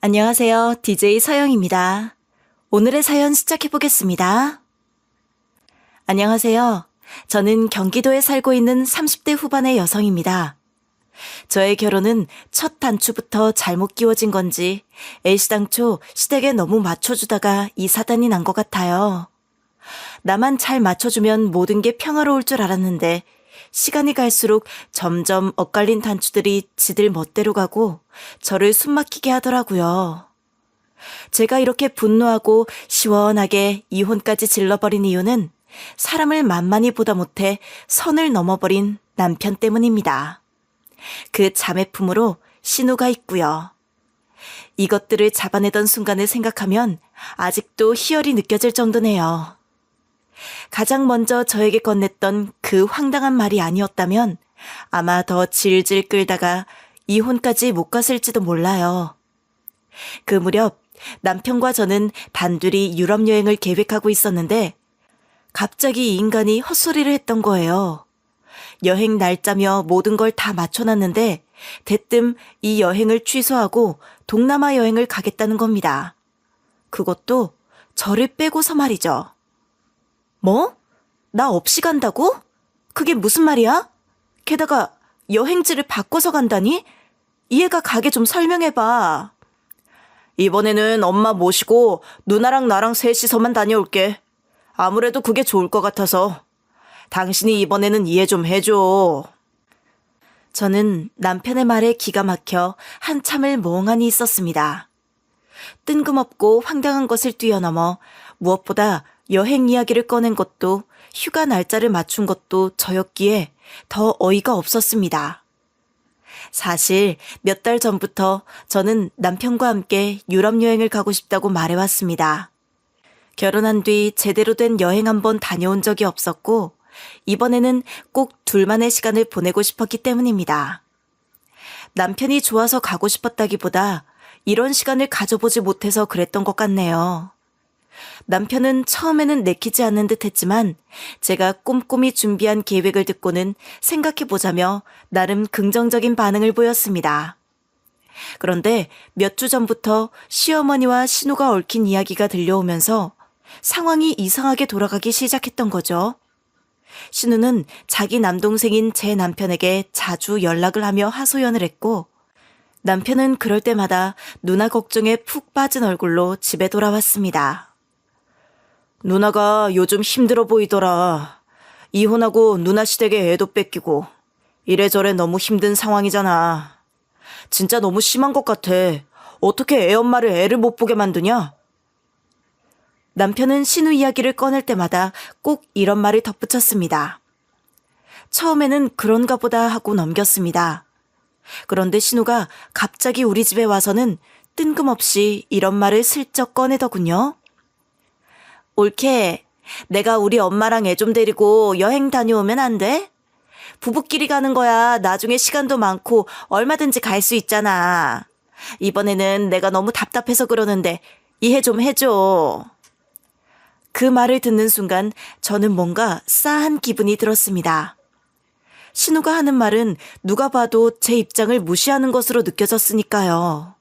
안녕하세요. DJ 서영입니다. 오늘의 사연 시작해 보겠습니다. 안녕하세요. 저는 경기도에 살고 있는 30대 후반의 여성입니다. 저의 결혼은 첫 단추부터 잘못 끼워진 건지 애시당초 시댁에 너무 맞춰주다가 이 사단이 난 것 같아요. 나만 잘 맞춰주면 모든 게 평화로울 줄 알았는데 시간이 갈수록 점점 엇갈린 단추들이 지들 멋대로 가고 저를 숨막히게 하더라고요. 제가 이렇게 분노하고 시원하게 이혼까지 질러버린 이유는 사람을 만만히 보다 못해 선을 넘어버린 남편 때문입니다. 그 자매품으로 신우가 있고요. 이것들을 잡아내던 순간을 생각하면 아직도 희열이 느껴질 정도네요. 가장 먼저 저에게 건넸던 그 황당한 말이 아니었다면 아마 더 질질 끌다가 이혼까지 못 갔을지도 몰라요. 그 무렵 남편과 저는 단둘이 유럽 여행을 계획하고 있었는데 갑자기 이 인간이 헛소리를 했던 거예요. 여행 날짜며 모든 걸 다 맞춰놨는데 대뜸 이 여행을 취소하고 동남아 여행을 가겠다는 겁니다. 그것도 저를 빼고서 말이죠. 뭐? 나 없이 간다고? 그게 무슨 말이야? 게다가 여행지를 바꿔서 간다니? 이해가 가게 좀 설명해봐. 이번에는 엄마 모시고 누나랑 나랑 셋이서만 다녀올게. 아무래도 그게 좋을 것 같아서. 당신이 이번에는 이해 좀 해줘. 저는 남편의 말에 기가 막혀 한참을 멍하니 있었습니다. 뜬금없고 황당한 것을 뛰어넘어 무엇보다 여행 이야기를 꺼낸 것도 휴가 날짜를 맞춘 것도 저였기에 더 어이가 없었습니다. 사실 몇 달 전부터 저는 남편과 함께 유럽 여행을 가고 싶다고 말해왔습니다. 결혼한 뒤 제대로 된 여행 한번 다녀온 적이 없었고 이번에는 꼭 둘만의 시간을 보내고 싶었기 때문입니다. 남편이 좋아서 가고 싶었다기보다 이런 시간을 가져보지 못해서 그랬던 것 같네요. 남편은 처음에는 내키지 않는 듯 했지만 제가 꼼꼼히 준비한 계획을 듣고는 생각해보자며 나름 긍정적인 반응을 보였습니다. 그런데 몇 주 전부터 시어머니와 신우가 얽힌 이야기가 들려오면서 상황이 이상하게 돌아가기 시작했던 거죠. 신우는 자기 남동생인 제 남편에게 자주 연락을 하며 하소연을 했고 남편은 그럴 때마다 누나 걱정에 푹 빠진 얼굴로 집에 돌아왔습니다. 누나가 요즘 힘들어 보이더라. 이혼하고 누나 시댁에 애도 뺏기고 이래저래 너무 힘든 상황이잖아. 진짜 너무 심한 것 같아. 어떻게 애 엄마를 애를 못 보게 만드냐? 남편은 신우 이야기를 꺼낼 때마다 꼭 이런 말을 덧붙였습니다. 처음에는 그런가 보다 하고 넘겼습니다. 그런데 신우가 갑자기 우리 집에 와서는 뜬금없이 이런 말을 슬쩍 꺼내더군요. 옳게, 내가 우리 엄마랑 애 좀 데리고 여행 다녀오면 안 돼? 부부끼리 가는 거야. 나중에 시간도 많고 얼마든지 갈 수 있잖아. 이번에는 내가 너무 답답해서 그러는데 이해 좀 해줘. 그 말을 듣는 순간 저는 뭔가 싸한 기분이 들었습니다. 신우가 하는 말은 누가 봐도 제 입장을 무시하는 것으로 느껴졌으니까요.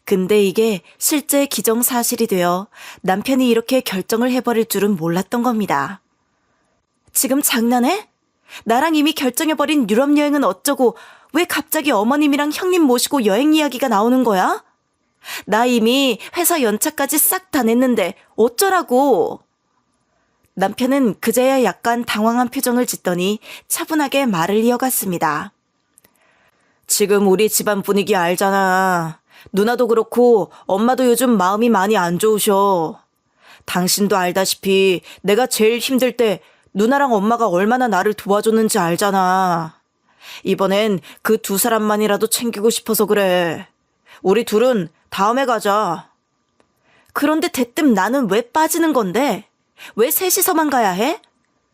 근데 이게 실제 기정사실이 되어 남편이 이렇게 결정을 해버릴 줄은 몰랐던 겁니다. 지금 장난해? 나랑 이미 결정해버린 유럽 여행은 어쩌고 왜 갑자기 어머님이랑 형님 모시고 여행 이야기가 나오는 거야? 나 이미 회사 연차까지 싹 다 냈는데 어쩌라고? 남편은 그제야 약간 당황한 표정을 짓더니 차분하게 말을 이어갔습니다. 지금 우리 집안 분위기 알잖아. 누나도 그렇고 엄마도 요즘 마음이 많이 안 좋으셔. 당신도 알다시피 내가 제일 힘들 때 누나랑 엄마가 얼마나 나를 도와줬는지 알잖아. 이번엔 그 두 사람만이라도 챙기고 싶어서 그래. 우리 둘은 다음에 가자. 그런데 대뜸 나는 왜 빠지는 건데? 왜 셋이서만 가야 해?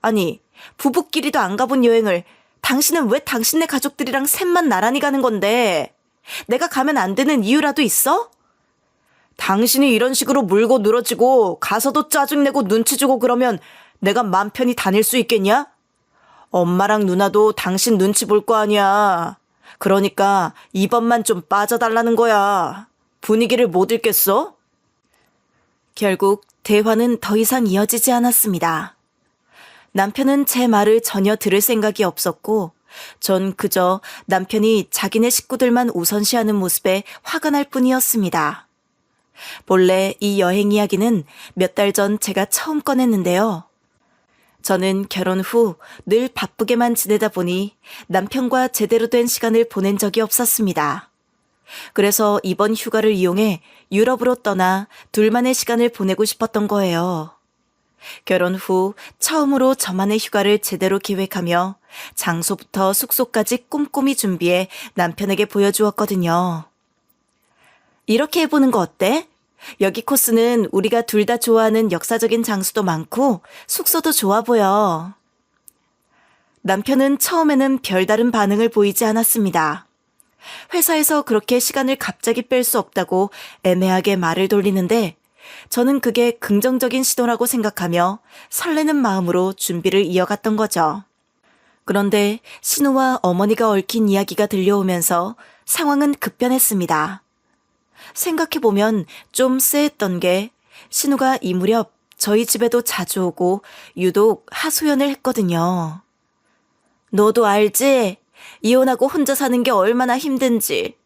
아니, 부부끼리도 안 가본 여행을 당신은 왜 당신네 가족들이랑 셋만 나란히 가는 건데? 내가 가면 안 되는 이유라도 있어? 당신이 이런 식으로 물고 늘어지고 가서도 짜증내고 눈치 주고 그러면 내가 맘 편히 다닐 수 있겠냐? 엄마랑 누나도 당신 눈치 볼 거 아니야. 그러니까 이번만 좀 빠져달라는 거야. 분위기를 못 읽겠어? 결국 대화는 더 이상 이어지지 않았습니다. 남편은 제 말을 전혀 들을 생각이 없었고 전 그저 남편이 자기네 식구들만 우선시하는 모습에 화가 날 뿐이었습니다. 본래 이 여행 이야기는 몇 달 전 제가 처음 꺼냈는데요. 저는 결혼 후 늘 바쁘게만 지내다 보니 남편과 제대로 된 시간을 보낸 적이 없었습니다. 그래서 이번 휴가를 이용해 유럽으로 떠나 둘만의 시간을 보내고 싶었던 거예요. 결혼 후 처음으로 저만의 휴가를 제대로 계획하며 장소부터 숙소까지 꼼꼼히 준비해 남편에게 보여주었거든요. 이렇게 해보는 거 어때? 여기 코스는 우리가 둘 다 좋아하는 역사적인 장소도 많고 숙소도 좋아 보여. 남편은 처음에는 별다른 반응을 보이지 않았습니다. 회사에서 그렇게 시간을 갑자기 뺄 수 없다고 애매하게 말을 돌리는데 저는 그게 긍정적인 시도라고 생각하며 설레는 마음으로 준비를 이어갔던 거죠. 그런데 신우와 어머니가 얽힌 이야기가 들려오면서 상황은 급변했습니다. 생각해보면 좀 쎄했던 게 신우가 이 무렵 저희 집에도 자주 오고 유독 하소연을 했거든요. 너도 알지? 이혼하고 혼자 사는 게 얼마나 힘든지.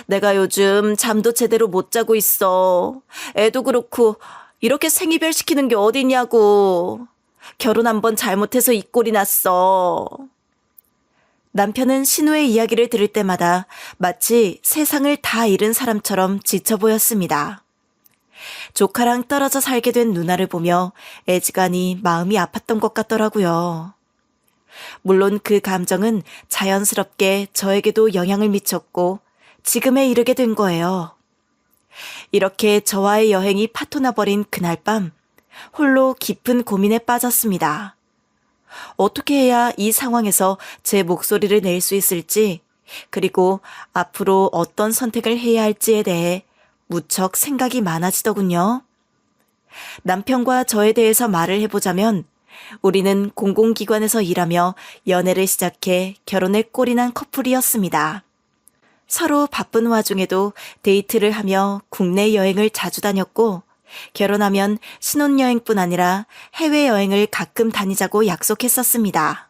내가 요즘 잠도 제대로 못 자고 있어. 애도 그렇고 이렇게 생이별 시키는 게 어디냐고. 결혼 한번 잘못해서 이 꼴이 났어. 남편은 신우의 이야기를 들을 때마다 마치 세상을 다 잃은 사람처럼 지쳐 보였습니다. 조카랑 떨어져 살게 된 누나를 보며 애지간히 마음이 아팠던 것 같더라고요. 물론 그 감정은 자연스럽게 저에게도 영향을 미쳤고 지금에 이르게 된 거예요. 이렇게 저와의 여행이 파토나버린 그날 밤 홀로 깊은 고민에 빠졌습니다. 어떻게 해야 이 상황에서 제 목소리를 낼 수 있을지, 그리고 앞으로 어떤 선택을 해야 할지에 대해 무척 생각이 많아지더군요. 남편과 저에 대해서 말을 해보자면 우리는 공공기관에서 일하며 연애를 시작해 결혼에 꼴이 난 커플이었습니다. 서로 바쁜 와중에도 데이트를 하며 국내 여행을 자주 다녔고 결혼하면 신혼여행뿐 아니라 해외여행을 가끔 다니자고 약속했었습니다.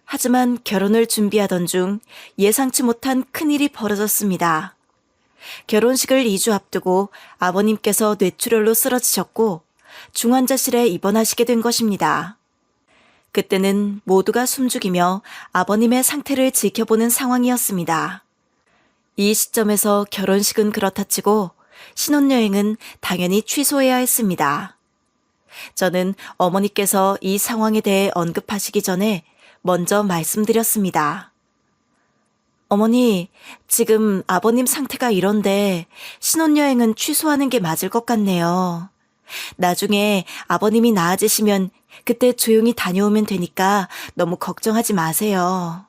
하지만 결혼을 준비하던 중 예상치 못한 큰일이 벌어졌습니다. 결혼식을 2주 앞두고 아버님께서 뇌출혈로 쓰러지셨고 중환자실에 입원하시게 된 것입니다. 그때는 모두가 숨죽이며 아버님의 상태를 지켜보는 상황이었습니다. 이 시점에서 결혼식은 그렇다 치고 신혼여행은 당연히 취소해야 했습니다. 저는 어머니께서 이 상황에 대해 언급하시기 전에 먼저 말씀드렸습니다. 어머니, 지금 아버님 상태가 이런데 신혼여행은 취소하는 게 맞을 것 같네요. 나중에 아버님이 나아지시면 그때 조용히 다녀오면 되니까 너무 걱정하지 마세요.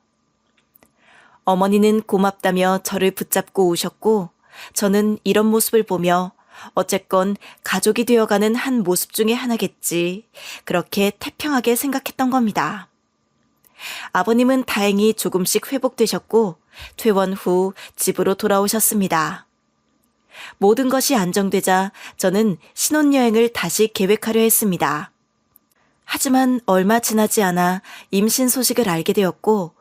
어머니는 고맙다며 저를 붙잡고 우셨고 저는 이런 모습을 보며 어쨌건 가족이 되어가는 한 모습 중에 하나겠지. 그렇게 태평하게 생각했던 겁니다. 아버님은 다행히 조금씩 회복되셨고 퇴원 후 집으로 돌아오셨습니다. 모든 것이 안정되자 저는 신혼여행을 다시 계획하려 했습니다. 하지만 얼마 지나지 않아 임신 소식을 알게 되었고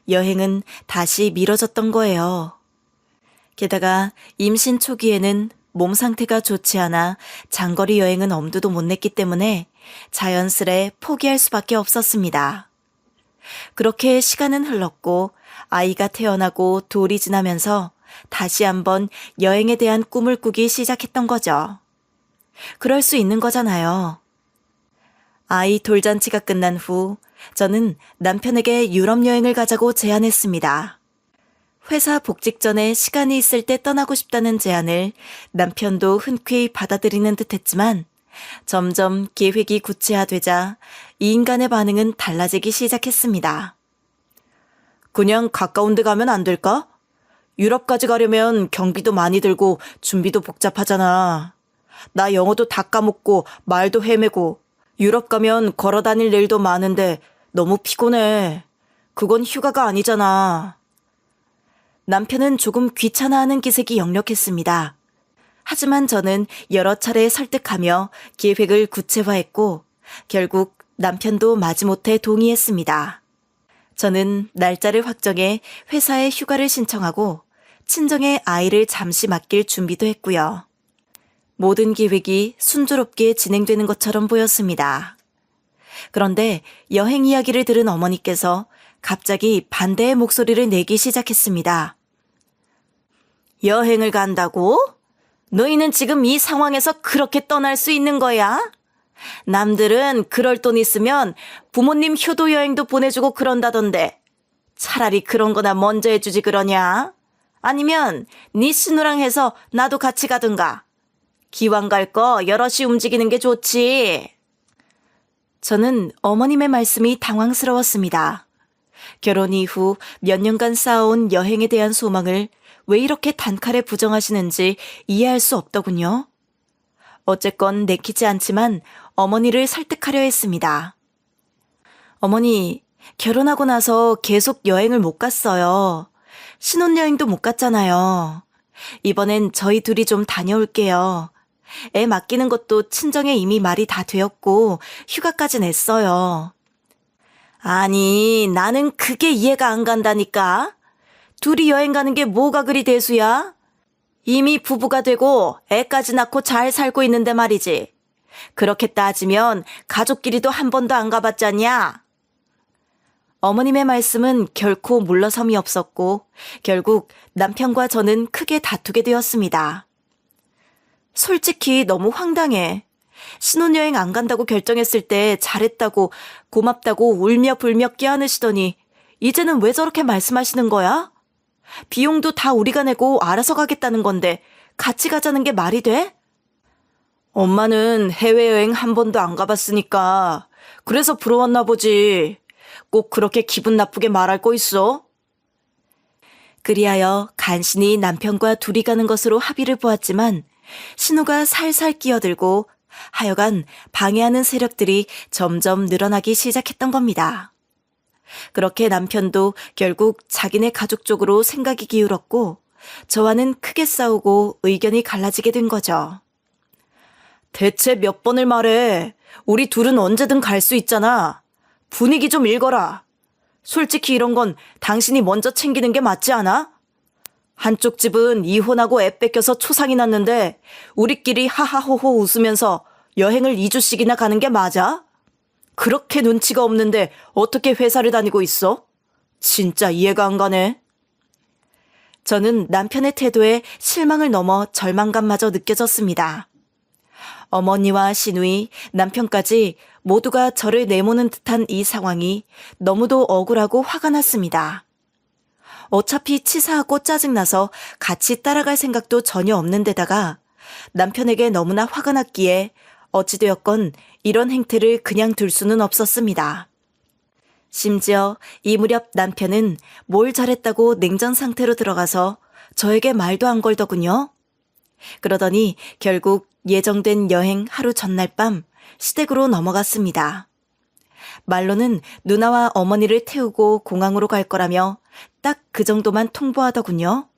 여행은 다시 미뤄졌던 거예요. 게다가 임신 초기에는 몸 상태가 좋지 않아 장거리 여행은 엄두도 못 냈기 때문에 자연스레 포기할 수밖에 없었습니다. 그렇게 시간은 흘렀고 아이가 태어나고 돌이 지나면서 다시 한번 여행에 대한 꿈을 꾸기 시작했던 거죠. 그럴 수 있는 거잖아요. 아이 돌잔치가 끝난 후 저는 남편에게 유럽 여행을 가자고 제안했습니다. 회사 복직 전에 시간이 있을 때 떠나고 싶다는 제안을 남편도 흔쾌히 받아들이는 듯했지만 점점 계획이 구체화되자 이 인간의 반응은 달라지기 시작했습니다. 그냥 가까운 데 가면 안 될까? 유럽까지 가려면 경비도 많이 들고 준비도 복잡하잖아. 나 영어도 다 까먹고 말도 헤매고 유럽 가면 걸어 다닐 일도 많은데 너무 피곤해. 그건 휴가가 아니잖아. 남편은 조금 귀찮아하는 기색이 역력했습니다. 하지만 저는 여러 차례 설득하며 계획을 구체화했고 결국 남편도 마지못해 동의했습니다. 저는 날짜를 확정해 회사에 휴가를 신청하고 친정에 아이를 잠시 맡길 준비도 했고요. 모든 계획이 순조롭게 진행되는 것처럼 보였습니다. 그런데 여행 이야기를 들은 어머니께서 갑자기 반대의 목소리를 내기 시작했습니다. 여행을 간다고? 너희는 지금 이 상황에서 그렇게 떠날 수 있는 거야? 남들은 그럴 돈 있으면 부모님 효도 여행도 보내주고 그런다던데 차라리 그런 거나 먼저 해주지 그러냐? 아니면 네 신우랑 해서 나도 같이 가든가. 기왕 갈 거 여럿이 움직이는 게 좋지. 저는 어머님의 말씀이 당황스러웠습니다. 결혼 이후 몇 년간 쌓아온 여행에 대한 소망을 왜 이렇게 단칼에 부정하시는지 이해할 수 없더군요. 어쨌건 내키지 않지만 어머니를 설득하려 했습니다. 어머니, 결혼하고 나서 계속 여행을 못 갔어요. 신혼여행도 못 갔잖아요. 이번엔 저희 둘이 좀 다녀올게요. 애 맡기는 것도 친정에 이미 말이 다 되었고 휴가까지 냈어요. 아니, 나는 그게 이해가 안 간다니까. 둘이 여행 가는 게 뭐가 그리 대수야? 이미 부부가 되고 애까지 낳고 잘 살고 있는데 말이지. 그렇게 따지면 가족끼리도 한 번도 안 가봤잖냐? 어머님의 말씀은 결코 물러섬이 없었고 결국 남편과 저는 크게 다투게 되었습니다. 솔직히 너무 황당해. 신혼여행 안 간다고 결정했을 때 잘했다고 고맙다고 울며 불며 껴안으시더니 이제는 왜 저렇게 말씀하시는 거야? 비용도 다 우리가 내고 알아서 가겠다는 건데 같이 가자는 게 말이 돼? 엄마는 해외여행 한 번도 안 가봤으니까 그래서 부러웠나 보지. 꼭 그렇게 기분 나쁘게 말할 거 있어? 그리하여 간신히 남편과 둘이 가는 것으로 합의를 보았지만 신우가 살살 끼어들고 하여간 방해하는 세력들이 점점 늘어나기 시작했던 겁니다. 그렇게 남편도 결국 자기네 가족 쪽으로 생각이 기울었고 저와는 크게 싸우고 의견이 갈라지게 된 거죠. 대체 몇 번을 말해. 우리 둘은 언제든 갈 수 있잖아. 분위기 좀 읽어라. 솔직히 이런 건 당신이 먼저 챙기는 게 맞지 않아? 한쪽 집은 이혼하고 애 뺏겨서 초상이 났는데 우리끼리 하하호호 웃으면서 여행을 2주씩이나 가는 게 맞아? 그렇게 눈치가 없는데 어떻게 회사를 다니고 있어? 진짜 이해가 안 가네. 저는 남편의 태도에 실망을 넘어 절망감마저 느껴졌습니다. 어머니와 시누이, 남편까지 모두가 저를 내모는 듯한 이 상황이 너무도 억울하고 화가 났습니다. 어차피 치사하고 짜증나서 같이 따라갈 생각도 전혀 없는 데다가 남편에게 너무나 화가 났기에 어찌되었건 이런 행태를 그냥 둘 수는 없었습니다. 심지어 이 무렵 남편은 뭘 잘했다고 냉전 상태로 들어가서 저에게 말도 안 걸더군요. 그러더니 결국 예정된 여행 하루 전날 밤 시댁으로 넘어갔습니다. 말로는 누나와 어머니를 태우고 공항으로 갈 거라며 딱 그 정도만 통보하더군요.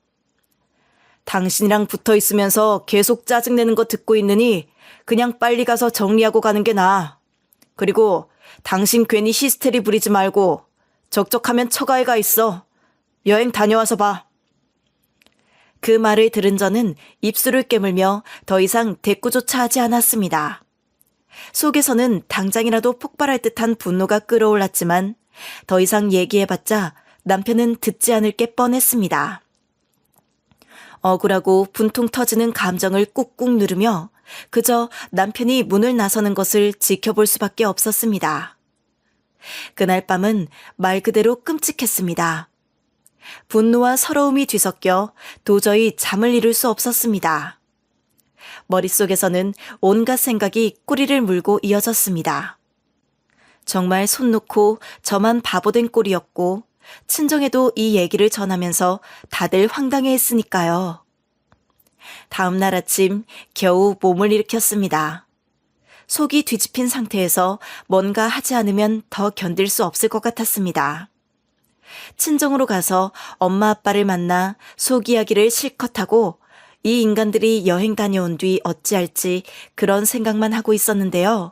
당신이랑 붙어 있으면서 계속 짜증내는 거 듣고 있느니 그냥 빨리 가서 정리하고 가는 게 나아. 그리고 당신 괜히 히스테리 부리지 말고 적적하면 처가에 가 있어. 여행 다녀와서 봐. 그 말을 들은 저는 입술을 깨물며 더 이상 대꾸조차 하지 않았습니다. 속에서는 당장이라도 폭발할 듯한 분노가 끓어올랐지만 더 이상 얘기해봤자 남편은 듣지 않을 게 뻔했습니다. 억울하고 분통 터지는 감정을 꾹꾹 누르며 그저 남편이 문을 나서는 것을 지켜볼 수밖에 없었습니다. 그날 밤은 말 그대로 끔찍했습니다. 분노와 서러움이 뒤섞여 도저히 잠을 이룰 수 없었습니다. 머릿속에서는 온갖 생각이 꼬리를 물고 이어졌습니다. 정말 손 놓고 저만 바보된 꼴이었고 친정에도 이 얘기를 전하면서 다들 황당해했으니까요. 다음 날 아침 겨우 몸을 일으켰습니다. 속이 뒤집힌 상태에서 뭔가 하지 않으면 더 견딜 수 없을 것 같았습니다. 친정으로 가서 엄마 아빠를 만나 속 이야기를 실컷 하고 이 인간들이 여행 다녀온 뒤 어찌할지 그런 생각만 하고 있었는데요.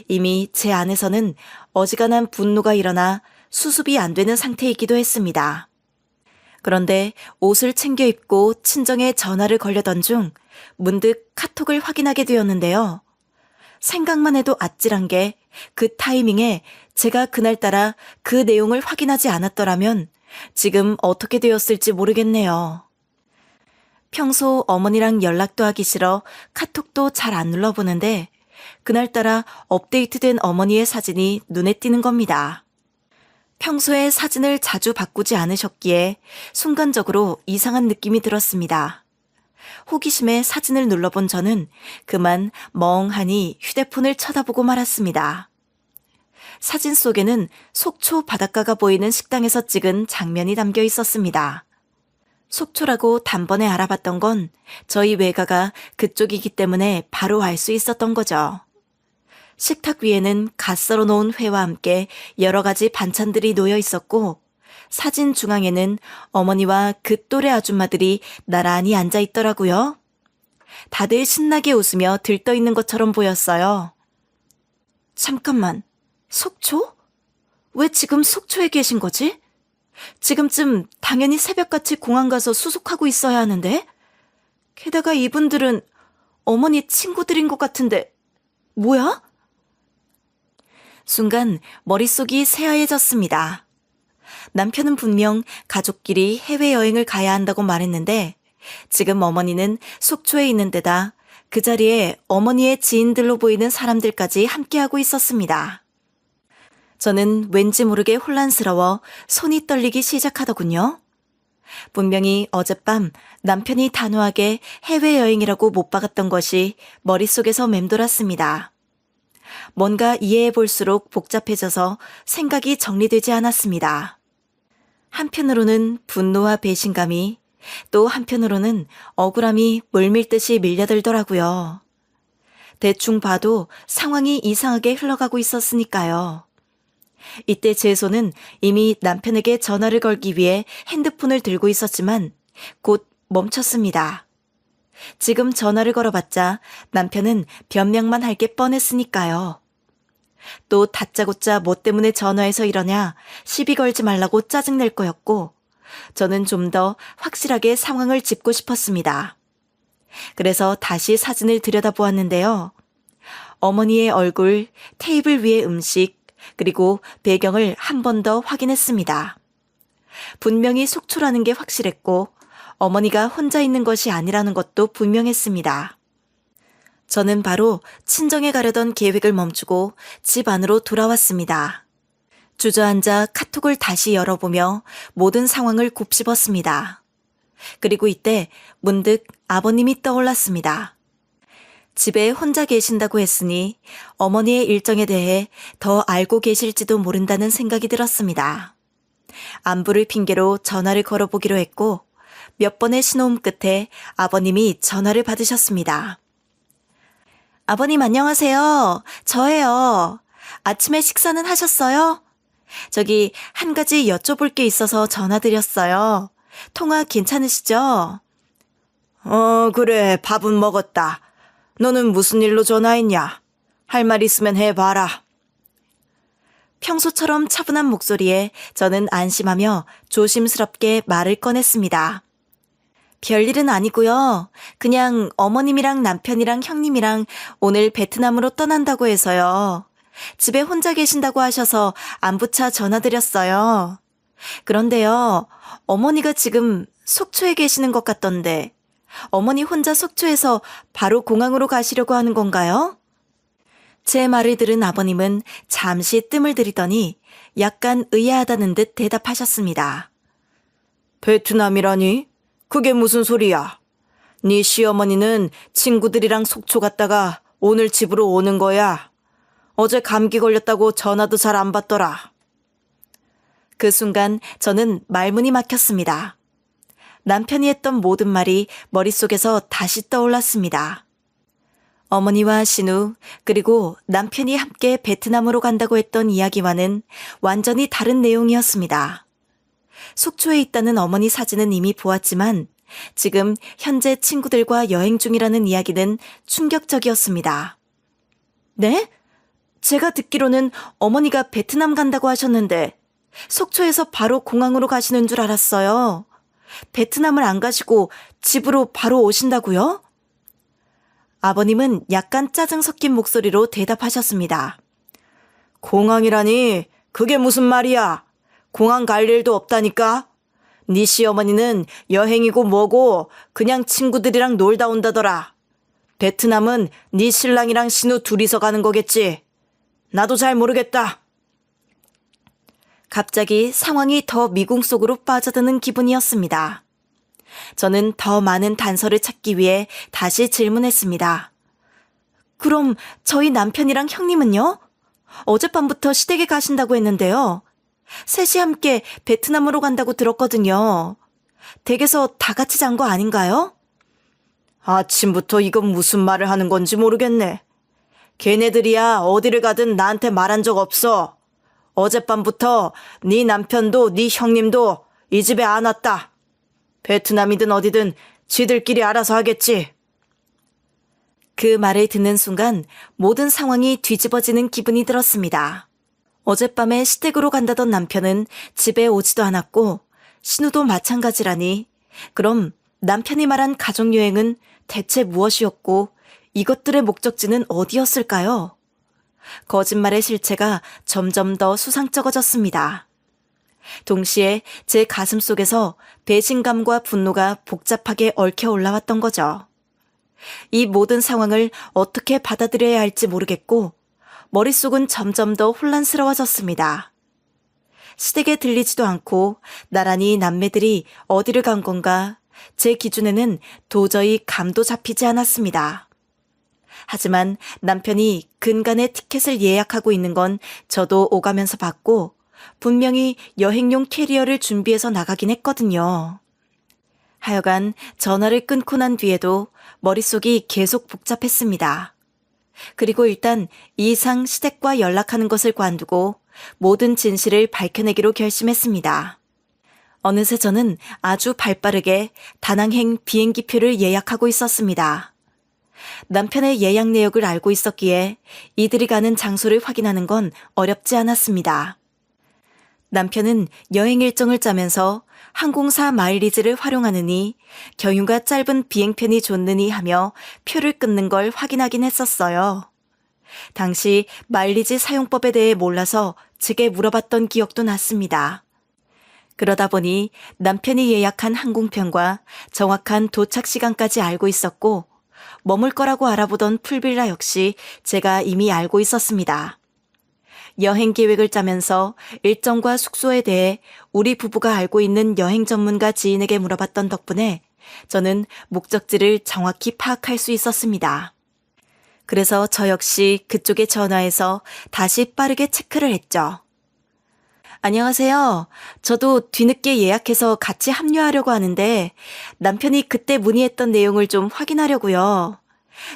이미 제 안에서는 어지간한 분노가 일어나 수습이 안 되는 상태이기도 했습니다. 그런데 옷을 챙겨 입고 친정에 전화를 걸려던 중 문득 카톡을 확인하게 되었는데요. 생각만 해도 아찔한 게 그 타이밍에 제가 그날따라 그 내용을 확인하지 않았더라면 지금 어떻게 되었을지 모르겠네요. 평소 어머니랑 연락도 하기 싫어 카톡도 잘 안 눌러보는데 그날따라 업데이트된 어머니의 사진이 눈에 띄는 겁니다. 평소에 사진을 자주 바꾸지 않으셨기에 순간적으로 이상한 느낌이 들었습니다. 호기심에 사진을 눌러본 저는 그만 멍하니 휴대폰을 쳐다보고 말았습니다. 사진 속에는 속초 바닷가가 보이는 식당에서 찍은 장면이 담겨 있었습니다. 속초라고 단번에 알아봤던 건 저희 외가가 그쪽이기 때문에 바로 알 수 있었던 거죠. 식탁 위에는 갓 썰어 놓은 회와 함께 여러 가지 반찬들이 놓여 있었고 사진 중앙에는 어머니와 그 또래 아줌마들이 나란히 앉아 있더라고요. 다들 신나게 웃으며 들떠 있는 것처럼 보였어요. 잠깐만, 속초? 왜 지금 속초에 계신 거지? 지금쯤 당연히 새벽같이 공항 가서 수속하고 있어야 하는데? 게다가 이분들은 어머니 친구들인 것 같은데, 뭐야? 순간 머릿속이 새하얘졌습니다. 남편은 분명 가족끼리 해외여행을 가야 한다고 말했는데 지금 어머니는 속초에 있는 데다 그 자리에 어머니의 지인들로 보이는 사람들까지 함께하고 있었습니다. 저는 왠지 모르게 혼란스러워 손이 떨리기 시작하더군요. 분명히 어젯밤 남편이 단호하게 해외여행이라고 못 박았던 것이 머릿속에서 맴돌았습니다. 뭔가 이해해 볼수록 복잡해져서 생각이 정리되지 않았습니다. 한편으로는 분노와 배신감이 또 한편으로는 억울함이 물밀듯이 밀려들더라고요. 대충 봐도 상황이 이상하게 흘러가고 있었으니까요. 이때 제 손은 이미 남편에게 전화를 걸기 위해 핸드폰을 들고 있었지만 곧 멈췄습니다. 지금 전화를 걸어봤자 남편은 변명만 할 게 뻔했으니까요. 또 다짜고짜 뭐 때문에 전화해서 이러냐 시비 걸지 말라고 짜증낼 거였고 저는 좀 더 확실하게 상황을 짚고 싶었습니다. 그래서 다시 사진을 들여다보았는데요. 어머니의 얼굴, 테이블 위의 음식, 그리고 배경을 한 번 더 확인했습니다. 분명히 속초라는 게 확실했고 어머니가 혼자 있는 것이 아니라는 것도 분명했습니다. 저는 바로 친정에 가려던 계획을 멈추고 집 안으로 돌아왔습니다. 주저앉아 카톡을 다시 열어보며 모든 상황을 곱씹었습니다. 그리고 이때 문득 아버님이 떠올랐습니다. 집에 혼자 계신다고 했으니 어머니의 일정에 대해 더 알고 계실지도 모른다는 생각이 들었습니다. 안부를 핑계로 전화를 걸어보기로 했고 몇 번의 신호음 끝에 아버님이 전화를 받으셨습니다. 아버님 안녕하세요. 저예요. 아침에 식사는 하셨어요? 저기 한 가지 여쭤볼 게 있어서 전화드렸어요. 통화 괜찮으시죠? 그래, 밥은 먹었다. 너는 무슨 일로 전화했냐? 할 말 있으면 해봐라. 평소처럼 차분한 목소리에 저는 안심하며 조심스럽게 말을 꺼냈습니다. 별일은 아니고요. 그냥 어머님이랑 남편이랑 형님이랑 오늘 베트남으로 떠난다고 해서요. 집에 혼자 계신다고 하셔서 안부차 전화드렸어요. 그런데요, 어머니가 지금 속초에 계시는 것 같던데 어머니 혼자 속초에서 바로 공항으로 가시려고 하는 건가요? 제 말을 들은 아버님은 잠시 뜸을 들이더니 약간 의아하다는 듯 대답하셨습니다. 베트남이라니? 그게 무슨 소리야? 네 시어머니는 친구들이랑 속초 갔다가 오늘 집으로 오는 거야. 어제 감기 걸렸다고 전화도 잘 안 받더라. 그 순간 저는 말문이 막혔습니다. 남편이 했던 모든 말이 머릿속에서 다시 떠올랐습니다. 어머니와 신우 그리고 남편이 함께 베트남으로 간다고 했던 이야기와는 완전히 다른 내용이었습니다. 속초에 있다는 어머니 사진은 이미 보았지만 지금 현재 친구들과 여행 중이라는 이야기는 충격적이었습니다. 네? 제가 듣기로는 어머니가 베트남 간다고 하셨는데 속초에서 바로 공항으로 가시는 줄 알았어요. 베트남을 안 가시고 집으로 바로 오신다고요? 아버님은 약간 짜증 섞인 목소리로 대답하셨습니다. 공항이라니 그게 무슨 말이야. 공항 갈 일도 없다니까. 네 시어머니는 여행이고 뭐고 그냥 친구들이랑 놀다 온다더라. 베트남은 네 신랑이랑 신우 둘이서 가는 거겠지. 나도 잘 모르겠다. 갑자기 상황이 더 미궁 속으로 빠져드는 기분이었습니다. 저는 더 많은 단서를 찾기 위해 다시 질문했습니다. 그럼 저희 남편이랑 형님은요? 어젯밤부터 시댁에 가신다고 했는데요. 셋이 함께 베트남으로 간다고 들었거든요. 댁에서 다 같이 잔 거 아닌가요? 아침부터 이건 무슨 말을 하는 건지 모르겠네. 걔네들이야 어디를 가든 나한테 말한 적 없어. 어젯밤부터 네 남편도 네 형님도 이 집에 안 왔다. 베트남이든 어디든 지들끼리 알아서 하겠지. 그 말을 듣는 순간 모든 상황이 뒤집어지는 기분이 들었습니다. 어젯밤에 시댁으로 간다던 남편은 집에 오지도 않았고 신우도 마찬가지라니 그럼 남편이 말한 가족여행은 대체 무엇이었고 이것들의 목적지는 어디였을까요? 거짓말의 실체가 점점 더 수상쩍어졌습니다. 동시에 제 가슴 속에서 배신감과 분노가 복잡하게 얽혀 올라왔던 거죠. 이 모든 상황을 어떻게 받아들여야 할지 모르겠고 머릿속은 점점 더 혼란스러워졌습니다. 시댁에 들리지도 않고 나란히 남매들이 어디를 간 건가 제 기준에는 도저히 감도 잡히지 않았습니다. 하지만 남편이 근간에 티켓을 예약하고 있는 건 저도 오가면서 봤고 분명히 여행용 캐리어를 준비해서 나가긴 했거든요. 하여간 전화를 끊고 난 뒤에도 머릿속이 계속 복잡했습니다. 그리고 일단 이상 시댁과 연락하는 것을 관두고 모든 진실을 밝혀내기로 결심했습니다. 어느새 저는 아주 발빠르게 다낭행 비행기표를 예약하고 있었습니다. 남편의 예약 내역을 알고 있었기에 이들이 가는 장소를 확인하는 건 어렵지 않았습니다. 남편은 여행 일정을 짜면서 항공사 마일리지를 활용하느니 경유가 짧은 비행편이 좋느니 하며 표를 끊는 걸 확인하긴 했었어요. 당시 마일리지 사용법에 대해 몰라서 제게 물어봤던 기억도 났습니다. 그러다 보니 남편이 예약한 항공편과 정확한 도착 시간까지 알고 있었고 머물 거라고 알아보던 풀빌라 역시 제가 이미 알고 있었습니다. 여행 계획을 짜면서 일정과 숙소에 대해 우리 부부가 알고 있는 여행 전문가 지인에게 물어봤던 덕분에 저는 목적지를 정확히 파악할 수 있었습니다. 그래서 저 역시 그쪽에 전화해서 다시 빠르게 체크를 했죠. 안녕하세요. 저도 뒤늦게 예약해서 같이 합류하려고 하는데 남편이 그때 문의했던 내용을 좀 확인하려고요.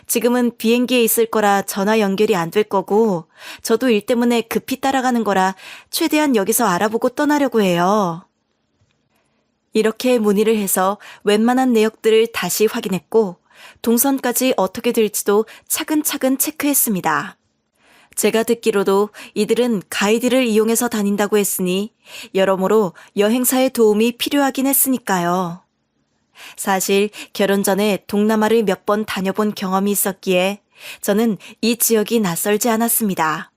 지금은 비행기에 있을 거라 전화 연결이 안 될 거고 저도 일 때문에 급히 따라가는 거라 최대한 여기서 알아보고 떠나려고 해요. 이렇게 문의를 해서 웬만한 내역들을 다시 확인했고 동선까지 어떻게 될지도 차근차근 체크했습니다. 제가 듣기로도 이들은 가이드를 이용해서 다닌다고 했으니 여러모로 여행사의 도움이 필요하긴 했으니까요. 사실 결혼 전에 동남아를 몇 번 다녀본 경험이 있었기에 저는 이 지역이 낯설지 않았습니다.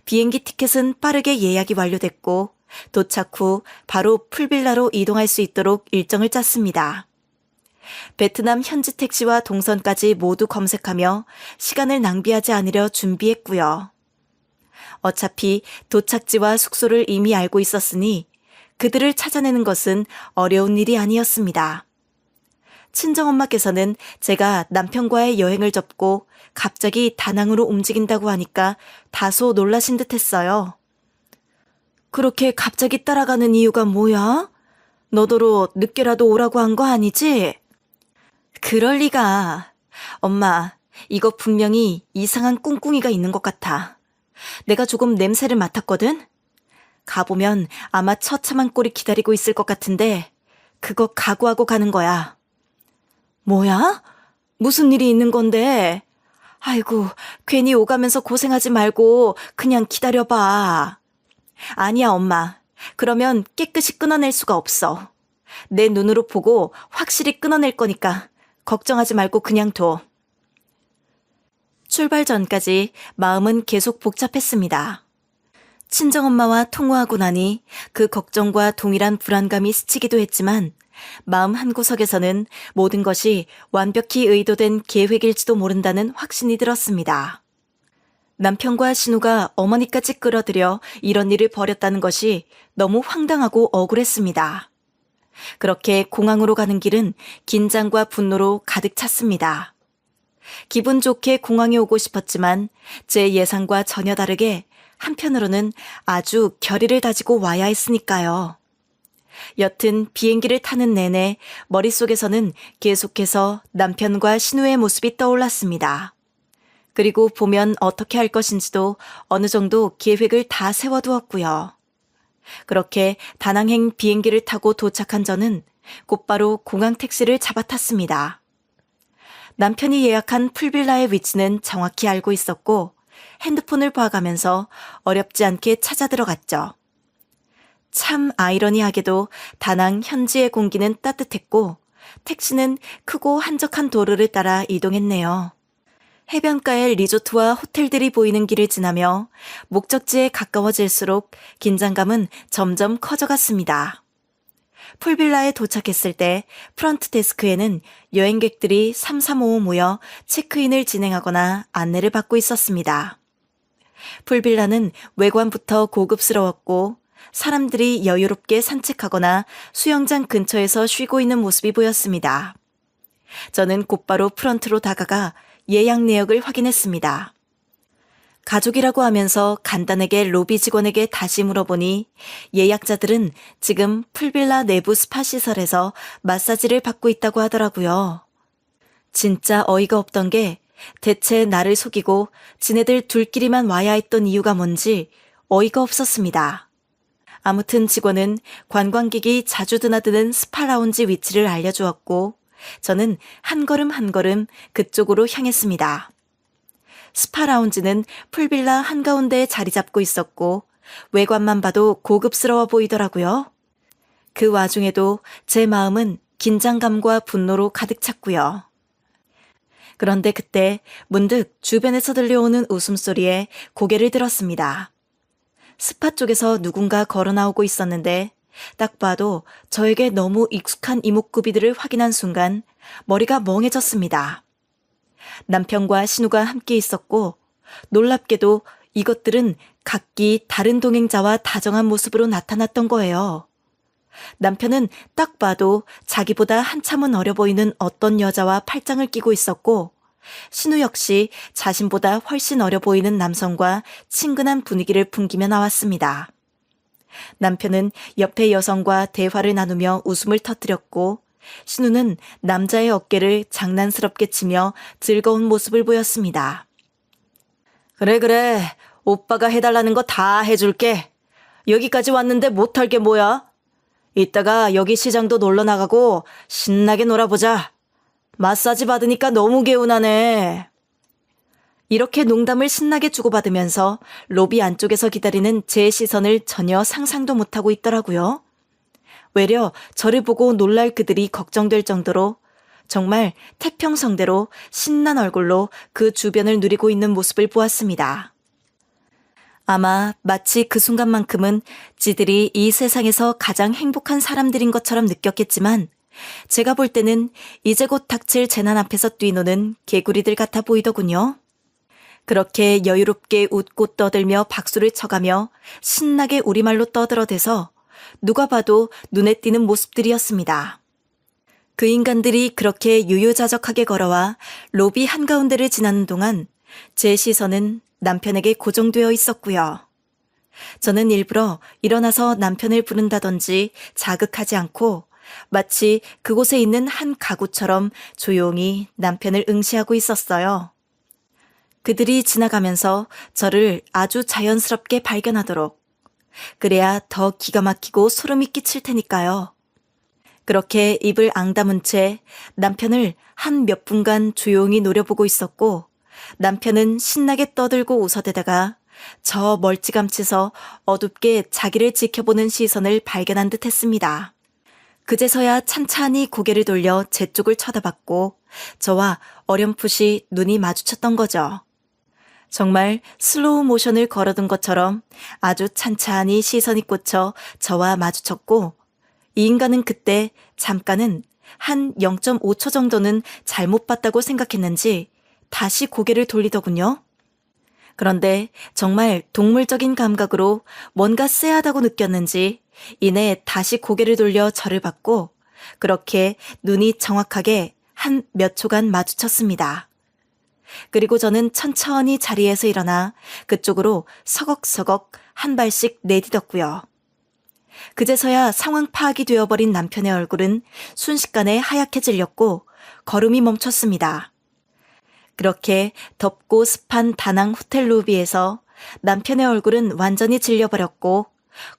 비행기 티켓은 빠르게 예약이 완료됐고 도착 후 바로 풀빌라로 이동할 수 있도록 일정을 짰습니다. 베트남 현지 택시와 동선까지 모두 검색하며 시간을 낭비하지 않으려 준비했고요. 어차피 도착지와 숙소를 이미 알고 있었으니 그들을 찾아내는 것은 어려운 일이 아니었습니다. 친정엄마께서는 제가 남편과의 여행을 접고 갑자기 다낭으로 움직인다고 하니까 다소 놀라신 듯 했어요. 그렇게 갑자기 따라가는 이유가 뭐야? 너더러 늦게라도 오라고 한 거 아니지? 그럴 리가. 엄마, 이거 분명히 이상한 꿍꿍이가 있는 것 같아. 내가 조금 냄새를 맡았거든? 가보면 아마 처참한 꼴이 기다리고 있을 것 같은데 그거 각오하고 가는 거야. 뭐야? 무슨 일이 있는 건데? 아이고, 괜히 오가면서 고생하지 말고 그냥 기다려봐. 아니야, 엄마. 그러면 깨끗이 끊어낼 수가 없어. 내 눈으로 보고 확실히 끊어낼 거니까 걱정하지 말고 그냥 둬. 출발 전까지 마음은 계속 복잡했습니다. 친정엄마와 통화하고 나니 그 걱정과 동일한 불안감이 스치기도 했지만 마음 한구석에서는 모든 것이 완벽히 의도된 계획일지도 모른다는 확신이 들었습니다. 남편과 신우가 어머니까지 끌어들여 이런 일을 벌였다는 것이 너무 황당하고 억울했습니다. 그렇게 공항으로 가는 길은 긴장과 분노로 가득 찼습니다. 기분 좋게 공항에 오고 싶었지만 제 예상과 전혀 다르게 한편으로는 아주 결의를 다지고 와야 했으니까요. 여튼 비행기를 타는 내내 머릿속에서는 계속해서 남편과 신우의 모습이 떠올랐습니다. 그리고 보면 어떻게 할 것인지도 어느 정도 계획을 다 세워두었고요. 그렇게 다낭행 비행기를 타고 도착한 저는 곧바로 공항 택시를 잡아탔습니다. 남편이 예약한 풀빌라의 위치는 정확히 알고 있었고 핸드폰을 봐가면서 어렵지 않게 찾아 들어갔죠. 참 아이러니하게도 다낭 현지의 공기는 따뜻했고 택시는 크고 한적한 도로를 따라 이동했네요. 해변가의 리조트와 호텔들이 보이는 길을 지나며 목적지에 가까워질수록 긴장감은 점점 커져갔습니다. 풀빌라에 도착했을 때 프런트 데스크에는 여행객들이 삼삼오오 모여 체크인을 진행하거나 안내를 받고 있었습니다. 풀빌라는 외관부터 고급스러웠고 사람들이 여유롭게 산책하거나 수영장 근처에서 쉬고 있는 모습이 보였습니다. 저는 곧바로 프런트로 다가가 예약 내역을 확인했습니다. 가족이라고 하면서 간단하게 로비 직원에게 다시 물어보니 예약자들은 지금 풀빌라 내부 스파 시설에서 마사지를 받고 있다고 하더라고요. 진짜 어이가 없던 게 대체 나를 속이고 지네들 둘끼리만 와야 했던 이유가 뭔지 어이가 없었습니다. 아무튼 직원은 관광객이 자주 드나드는 스파 라운지 위치를 알려주었고 저는 한 걸음 한 걸음 그쪽으로 향했습니다. 스파 라운지는 풀빌라 한가운데에 자리 잡고 있었고 외관만 봐도 고급스러워 보이더라고요. 그 와중에도 제 마음은 긴장감과 분노로 가득 찼고요. 그런데 그때 문득 주변에서 들려오는 웃음소리에 고개를 들었습니다. 스파 쪽에서 누군가 걸어 나오고 있었는데 딱 봐도 저에게 너무 익숙한 이목구비들을 확인한 순간 머리가 멍해졌습니다. 남편과 신우가 함께 있었고 놀랍게도 이것들은 각기 다른 동행자와 다정한 모습으로 나타났던 거예요. 남편은 딱 봐도 자기보다 한참은 어려 보이는 어떤 여자와 팔짱을 끼고 있었고 신우 역시 자신보다 훨씬 어려 보이는 남성과 친근한 분위기를 풍기며 나왔습니다. 남편은 옆의 여성과 대화를 나누며 웃음을 터뜨렸고 신우는 남자의 어깨를 장난스럽게 치며 즐거운 모습을 보였습니다. 그래. 오빠가 해달라는 거 다 해줄게. 여기까지 왔는데 못할 게 뭐야? 이따가 여기 시장도 놀러 나가고 신나게 놀아보자. 마사지 받으니까 너무 개운하네. 이렇게 농담을 신나게 주고받으면서 로비 안쪽에서 기다리는 제 시선을 전혀 상상도 못하고 있더라고요. 외려 저를 보고 놀랄 그들이 걱정될 정도로 정말 태평성대로 신난 얼굴로 그 주변을 누리고 있는 모습을 보았습니다. 아마 마치 그 순간만큼은 지들이 이 세상에서 가장 행복한 사람들인 것처럼 느꼈겠지만 제가 볼 때는 이제 곧 닥칠 재난 앞에서 뛰노는 개구리들 같아 보이더군요. 그렇게 여유롭게 웃고 떠들며 박수를 쳐가며 신나게 우리말로 떠들어대서 누가 봐도 눈에 띄는 모습들이었습니다. 그 인간들이 그렇게 유유자적하게 걸어와 로비 한가운데를 지나는 동안 제 시선은 남편에게 고정되어 있었고요. 저는 일부러 일어나서 남편을 부른다든지 자극하지 않고 마치 그곳에 있는 한 가구처럼 조용히 남편을 응시하고 있었어요. 그들이 지나가면서 저를 아주 자연스럽게 발견하도록. 그래야 더 기가 막히고 소름이 끼칠 테니까요. 그렇게 입을 앙다문 채 남편을 한 몇 분간 조용히 노려보고 있었고 남편은 신나게 떠들고 웃어대다가 저 멀찌감치서 어둡게 자기를 지켜보는 시선을 발견한 듯 했습니다. 그제서야 찬찬히 고개를 돌려 제 쪽을 쳐다봤고 저와 어렴풋이 눈이 마주쳤던 거죠. 정말 슬로우 모션을 걸어둔 것처럼 아주 찬찬히 시선이 꽂혀 저와 마주쳤고 이 인간은 그때 잠깐은 한 0.5초 정도는 잘못 봤다고 생각했는지 다시 고개를 돌리더군요. 그런데 정말 동물적인 감각으로 뭔가 쎄하다고 느꼈는지 이내 다시 고개를 돌려 저를 봤고 그렇게 눈이 정확하게 한 몇 초간 마주쳤습니다. 그리고 저는 천천히 자리에서 일어나 그쪽으로 서걱서걱 한 발씩 내디뎠고요. 그제서야 상황 파악이 되어버린 남편의 얼굴은 순식간에 하얗게 질렸고 걸음이 멈췄습니다. 그렇게 덥고 습한 다낭 호텔 로비에서 남편의 얼굴은 완전히 질려버렸고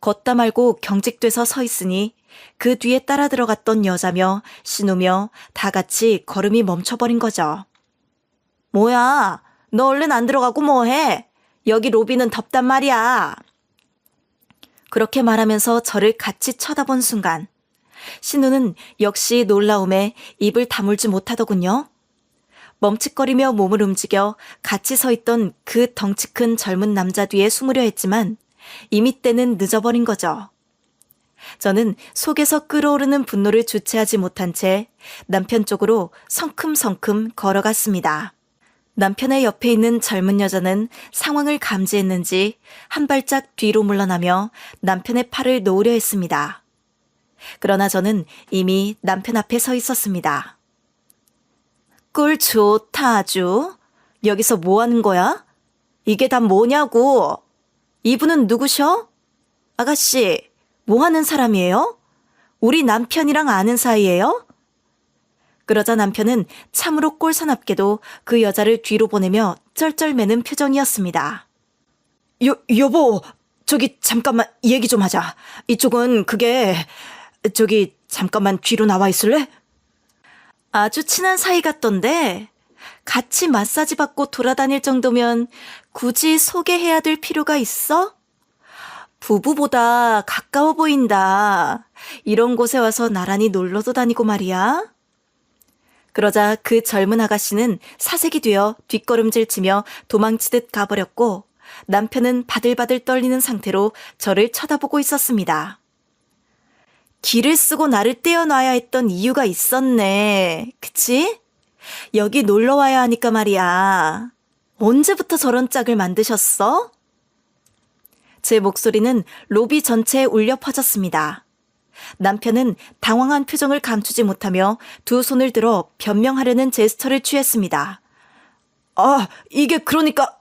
걷다 말고 경직돼서 서 있으니 그 뒤에 따라 들어갔던 여자며 신우며 다 같이 걸음이 멈춰버린 거죠. 뭐야, 너 얼른 안 들어가고 뭐해? 여기 로비는 덥단 말이야. 그렇게 말하면서 저를 같이 쳐다본 순간 신우는 역시 놀라움에 입을 다물지 못하더군요. 멈칫거리며 몸을 움직여 같이 서 있던 그 덩치 큰 젊은 남자 뒤에 숨으려 했지만 이미 때는 늦어버린 거죠. 저는 속에서 끓어오르는 분노를 주체하지 못한 채 남편 쪽으로 성큼성큼 걸어갔습니다. 남편의 옆에 있는 젊은 여자는 상황을 감지했는지 한 발짝 뒤로 물러나며 남편의 팔을 놓으려 했습니다. 그러나 저는 이미 남편 앞에 서 있었습니다. 꿀 좋다 아주. 여기서 뭐 하는 거야? 이게 다 뭐냐고. 이분은 누구셔? 아가씨, 뭐 하는 사람이에요? 우리 남편이랑 아는 사이예요? 그러자 남편은 참으로 꼴사납게도 그 여자를 뒤로 보내며 쩔쩔매는 표정이었습니다. 여보, 저기 잠깐만 얘기 좀 하자. 이쪽은 저기 잠깐만 뒤로 나와 있을래? 아주 친한 사이 같던데 같이 마사지 받고 돌아다닐 정도면 굳이 소개해야 될 필요가 있어? 부부보다 가까워 보인다. 이런 곳에 와서 나란히 놀러도 다니고 말이야. 그러자 그 젊은 아가씨는 사색이 되어 뒷걸음질 치며 도망치듯 가버렸고 남편은 바들바들 떨리는 상태로 저를 쳐다보고 있었습니다. 길을 쓰고 나를 떼어놔야 했던 이유가 있었네. 그치? 여기 놀러 와야 하니까 말이야. 언제부터 저런 짝을 만드셨어? 제 목소리는 로비 전체에 울려 퍼졌습니다. 남편은 당황한 표정을 감추지 못하며 두 손을 들어 변명하려는 제스처를 취했습니다. 아, 이게 그러니까...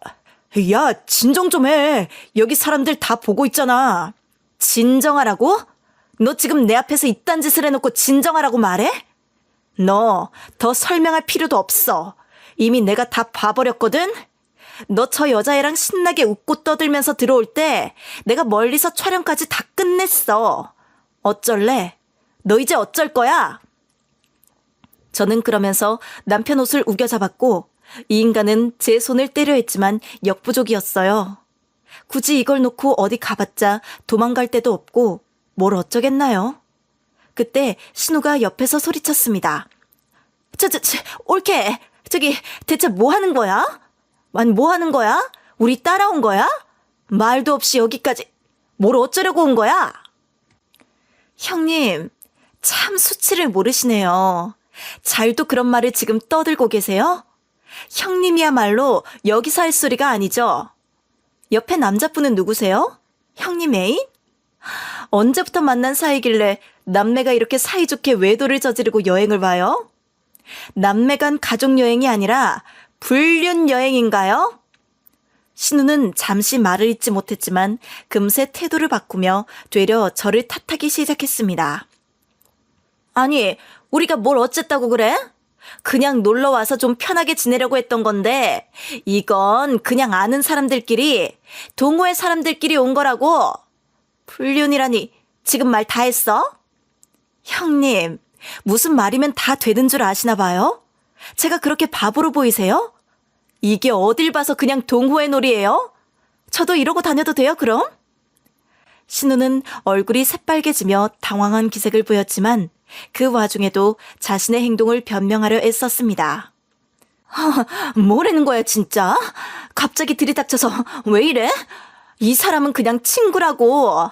야, 진정 좀 해. 여기 사람들 다 보고 있잖아. 진정하라고? 너 지금 내 앞에서 이딴 짓을 해놓고 진정하라고 말해? 너 더 설명할 필요도 없어. 이미 내가 다 봐버렸거든? 너 저 여자애랑 신나게 웃고 떠들면서 들어올 때 내가 멀리서 촬영까지 다 끝냈어. 어쩔래? 너 이제 어쩔 거야? 저는 그러면서 남편 옷을 우겨잡았고 이 인간은 제 손을 떼려 했지만 역부족이었어요. 굳이 이걸 놓고 어디 가봤자 도망갈 데도 없고 뭘 어쩌겠나요? 그때 신우가 옆에서 소리쳤습니다. 옳게. 저기 대체 뭐 하는 거야? 뭐 하는 거야? 우리 따라온 거야? 말도 없이 여기까지. 뭘 어쩌려고 온 거야? 형님, 참 수치를 모르시네요. 잘도 그런 말을 지금 떠들고 계세요? 형님이야말로 여기서 할 소리가 아니죠. 옆에 남자분은 누구세요? 형님 애인? 언제부터 만난 사이길래 남매가 이렇게 사이좋게 외도를 저지르고 여행을 와요? 남매 간 가족여행이 아니라 불륜여행인가요? 신우는 잠시 말을 잇지 못했지만 금세 태도를 바꾸며 되려 저를 탓하기 시작했습니다. 아니, 우리가 뭘 어쨌다고 그래? 그냥 놀러와서 좀 편하게 지내려고 했던 건데 이건 그냥 아는 사람들끼리, 동호회 사람들끼리 온 거라고. 불륜이라니 지금 말 다 했어? 형님, 무슨 말이면 다 되는 줄 아시나 봐요? 제가 그렇게 바보로 보이세요? 이게 어딜 봐서 그냥 동호회 놀이예요? 저도 이러고 다녀도 돼요, 그럼? 신우는 얼굴이 새빨개지며 당황한 기색을 보였지만 그 와중에도 자신의 행동을 변명하려 애썼습니다. 뭐라는 거야, 진짜? 갑자기 들이닥쳐서 왜 이래? 이 사람은 그냥 친구라고.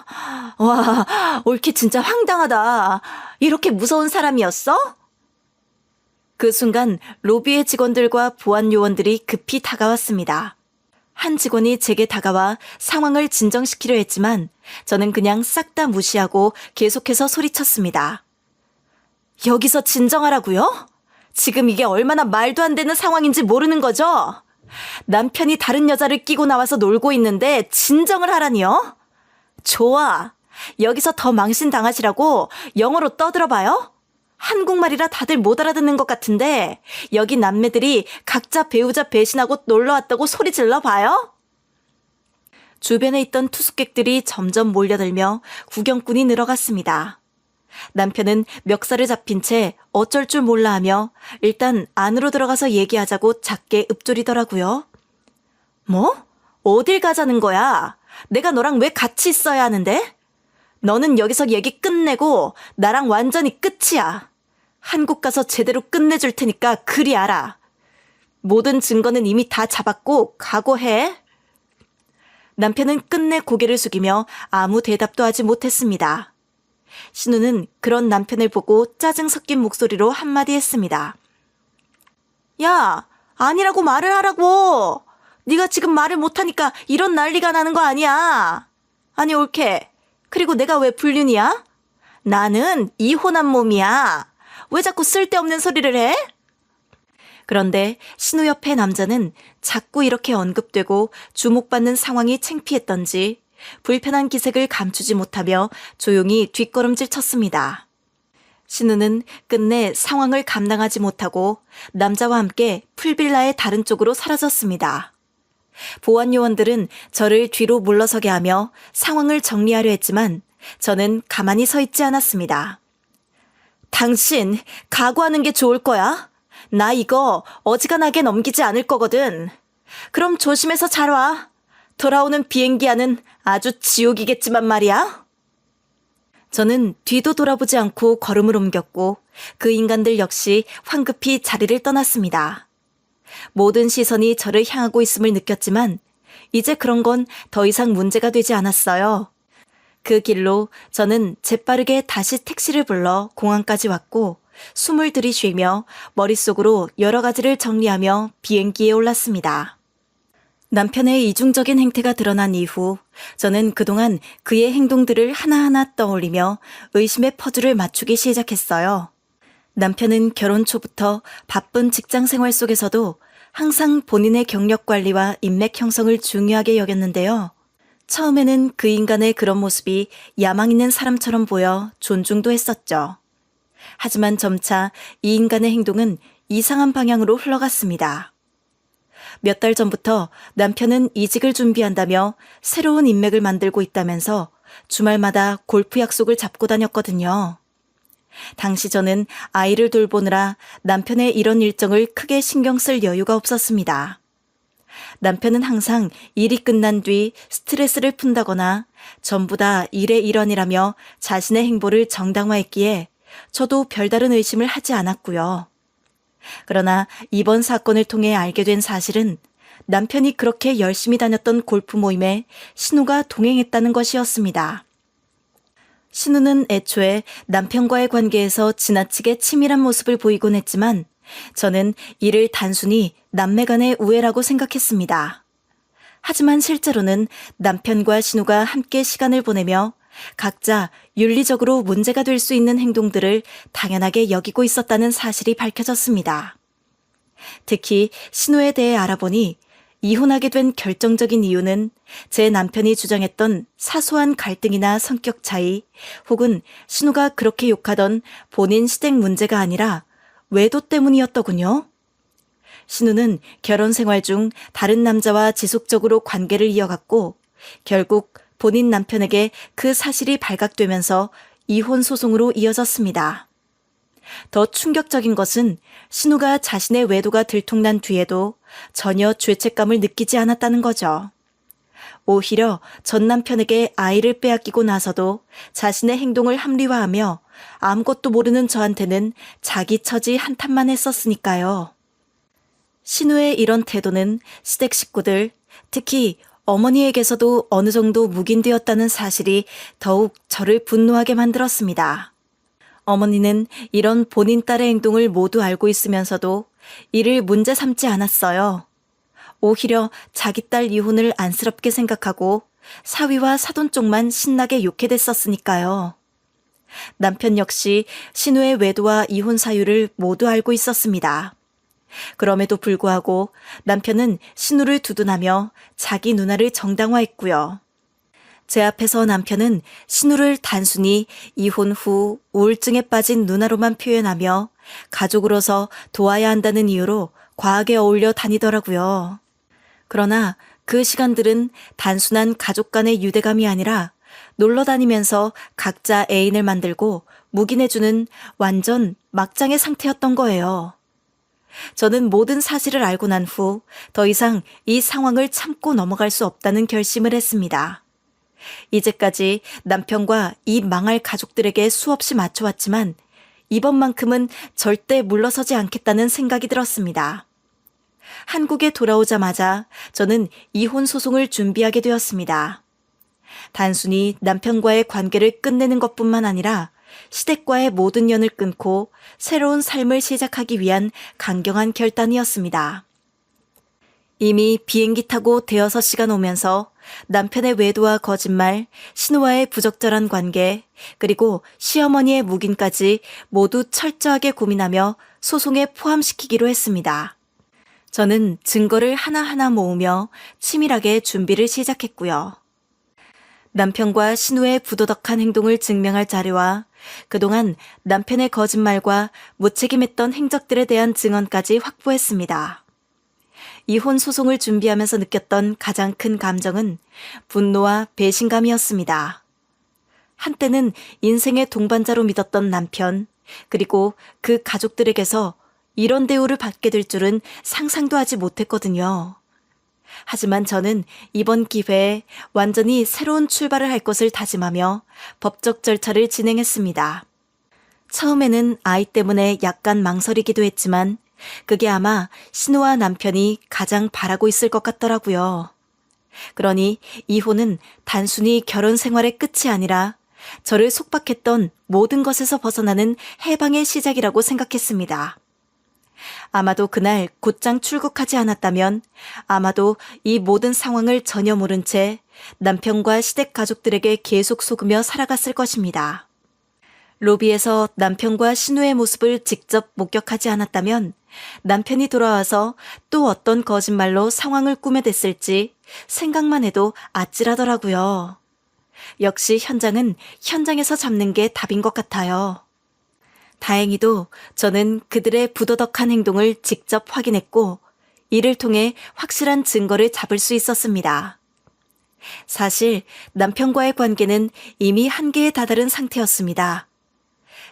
와, 옳게 진짜 황당하다. 이렇게 무서운 사람이었어? 그 순간 로비의 직원들과 보안 요원들이 급히 다가왔습니다. 한 직원이 제게 다가와 상황을 진정시키려 했지만 저는 그냥 싹 다 무시하고 계속해서 소리쳤습니다. 여기서 진정하라고요? 지금 이게 얼마나 말도 안 되는 상황인지 모르는 거죠? 남편이 다른 여자를 끼고 나와서 놀고 있는데 진정을 하라니요? 좋아. 여기서 더 망신 당하시라고 영어로 떠들어봐요? 한국말이라 다들 못 알아듣는 것 같은데 여기 남매들이 각자 배우자 배신하고 놀러왔다고 소리 질러봐요? 주변에 있던 투숙객들이 점점 몰려들며 구경꾼이 늘어갔습니다. 남편은 멱살을 잡힌 채 어쩔 줄 몰라 하며 일단 안으로 들어가서 얘기하자고 작게 읊조리더라고요. 뭐? 어딜 가자는 거야? 내가 너랑 왜 같이 있어야 하는데? 너는 여기서 얘기 끝내고 나랑 완전히 끝이야. 한국 가서 제대로 끝내줄 테니까 그리 알아. 모든 증거는 이미 다 잡았고 각오해. 남편은 끝내 고개를 숙이며 아무 대답도 하지 못했습니다. 신우는 그런 남편을 보고 짜증 섞인 목소리로 한마디 했습니다. 야, 아니라고 말을 하라고. 네가 지금 말을 못하니까 이런 난리가 나는 거 아니야. 아니 옳게. 그리고 내가 왜 불륜이야? 나는 이혼한 몸이야. 왜 자꾸 쓸데없는 소리를 해? 그런데 신우 옆의 남자는 자꾸 이렇게 언급되고 주목받는 상황이 창피했던지 불편한 기색을 감추지 못하며 조용히 뒷걸음질 쳤습니다. 신우는 끝내 상황을 감당하지 못하고 남자와 함께 풀빌라의 다른 쪽으로 사라졌습니다. 보안 요원들은 저를 뒤로 물러서게 하며 상황을 정리하려 했지만 저는 가만히 서 있지 않았습니다. 당신 각오하는 게 좋을 거야. 나 이거 어지간하게 넘기지 않을 거거든. 그럼 조심해서 잘 와. 돌아오는 비행기 안은 아주 지옥이겠지만 말이야. 저는 뒤도 돌아보지 않고 걸음을 옮겼고 그 인간들 역시 황급히 자리를 떠났습니다. 모든 시선이 저를 향하고 있음을 느꼈지만 이제 그런 건 더 이상 문제가 되지 않았어요. 그 길로 저는 재빠르게 다시 택시를 불러 공항까지 왔고 숨을 들이쉬며 머릿속으로 여러 가지를 정리하며 비행기에 올랐습니다. 남편의 이중적인 행태가 드러난 이후 저는 그동안 그의 행동들을 하나하나 떠올리며 의심의 퍼즐을 맞추기 시작했어요. 남편은 결혼 초부터 바쁜 직장 생활 속에서도 항상 본인의 경력 관리와 인맥 형성을 중요하게 여겼는데요. 처음에는 그 인간의 그런 모습이 야망 있는 사람처럼 보여 존중도 했었죠. 하지만 점차 이 인간의 행동은 이상한 방향으로 흘러갔습니다. 몇 달 전부터 남편은 이직을 준비한다며 새로운 인맥을 만들고 있다면서 주말마다 골프 약속을 잡고 다녔거든요. 당시 저는 아이를 돌보느라 남편의 이런 일정을 크게 신경 쓸 여유가 없었습니다. 남편은 항상 일이 끝난 뒤 스트레스를 푼다거나 전부 다 일의 일환이라며 자신의 행보를 정당화했기에 저도 별다른 의심을 하지 않았고요. 그러나 이번 사건을 통해 알게 된 사실은 남편이 그렇게 열심히 다녔던 골프 모임에 신우가 동행했다는 것이었습니다. 신우는 애초에 남편과의 관계에서 지나치게 치밀한 모습을 보이곤 했지만 저는 이를 단순히 남매 간의 우애라고 생각했습니다. 하지만 실제로는 남편과 신우가 함께 시간을 보내며 각자 윤리적으로 문제가 될 수 있는 행동들을 당연하게 여기고 있었다는 사실이 밝혀졌습니다. 특히 신우에 대해 알아보니 이혼하게 된 결정적인 이유는 제 남편이 주장했던 사소한 갈등이나 성격 차이 혹은 신우가 그렇게 욕하던 본인 시댁 문제가 아니라 외도 때문이었더군요. 신우는 결혼 생활 중 다른 남자와 지속적으로 관계를 이어갔고 결국 본인 남편에게 그 사실이 발각되면서 이혼 소송으로 이어졌습니다. 더 충격적인 것은 신우가 자신의 외도가 들통난 뒤에도 전혀 죄책감을 느끼지 않았다는 거죠. 오히려 전 남편에게 아이를 빼앗기고 나서도 자신의 행동을 합리화하며 아무것도 모르는 저한테는 자기 처지 한탄만 했었으니까요. 신우의 이런 태도는 시댁 식구들, 특히 어머니에게서도 어느 정도 묵인되었다는 사실이 더욱 저를 분노하게 만들었습니다. 어머니는 이런 본인 딸의 행동을 모두 알고 있으면서도 이를 문제 삼지 않았어요. 오히려 자기 딸 이혼을 안쓰럽게 생각하고 사위와 사돈 쪽만 신나게 욕해 댔었으니까요. 남편 역시 신우의 외도와 이혼 사유를 모두 알고 있었습니다. 그럼에도 불구하고 남편은 신우를 두둔하며 자기 누나를 정당화했고요. 제 앞에서 남편은 신우를 단순히 이혼 후 우울증에 빠진 누나로만 표현하며 가족으로서 도와야 한다는 이유로 과하게 어울려 다니더라고요. 그러나 그 시간들은 단순한 가족 간의 유대감이 아니라 놀러 다니면서 각자 애인을 만들고 묵인해주는 완전 막장의 상태였던 거예요. 저는 모든 사실을 알고 난 후 더 이상 이 상황을 참고 넘어갈 수 없다는 결심을 했습니다. 이제까지 남편과 이 망할 가족들에게 수없이 맞춰왔지만 이번만큼은 절대 물러서지 않겠다는 생각이 들었습니다. 한국에 돌아오자마자 저는 이혼 소송을 준비하게 되었습니다. 단순히 남편과의 관계를 끝내는 것뿐만 아니라 시댁과의 모든 연을 끊고 새로운 삶을 시작하기 위한 강경한 결단이었습니다. 이미 비행기 타고 대여섯 시간 오면서 남편의 외도와 거짓말, 신우와의 부적절한 관계, 그리고 시어머니의 묵인까지 모두 철저하게 고민하며 소송에 포함시키기로 했습니다. 저는 증거를 하나하나 모으며 치밀하게 준비를 시작했고요. 남편과 신우의 부도덕한 행동을 증명할 자료와 그동안 남편의 거짓말과 무책임했던 행적들에 대한 증언까지 확보했습니다. 이혼 소송을 준비하면서 느꼈던 가장 큰 감정은 분노와 배신감이었습니다. 한때는 인생의 동반자로 믿었던 남편, 그리고 그 가족들에게서 이런 대우를 받게 될 줄은 상상도 하지 못했거든요. 하지만 저는 이번 기회에 완전히 새로운 출발을 할 것을 다짐하며 법적 절차를 진행했습니다. 처음에는 아이 때문에 약간 망설이기도 했지만 그게 아마 신우와 남편이 가장 바라고 있을 것 같더라고요. 그러니 이혼은 단순히 결혼 생활의 끝이 아니라 저를 속박했던 모든 것에서 벗어나는 해방의 시작이라고 생각했습니다. 아마도 그날 곧장 출국하지 않았다면 아마도 이 모든 상황을 전혀 모른 채 남편과 시댁 가족들에게 계속 속으며 살아갔을 것입니다. 로비에서 남편과 신우의 모습을 직접 목격하지 않았다면 남편이 돌아와서 또 어떤 거짓말로 상황을 꾸며댔을지 생각만 해도 아찔하더라고요. 역시 현장은 현장에서 잡는 게 답인 것 같아요. 다행히도 저는 그들의 부도덕한 행동을 직접 확인했고 이를 통해 확실한 증거를 잡을 수 있었습니다. 사실 남편과의 관계는 이미 한계에 다다른 상태였습니다.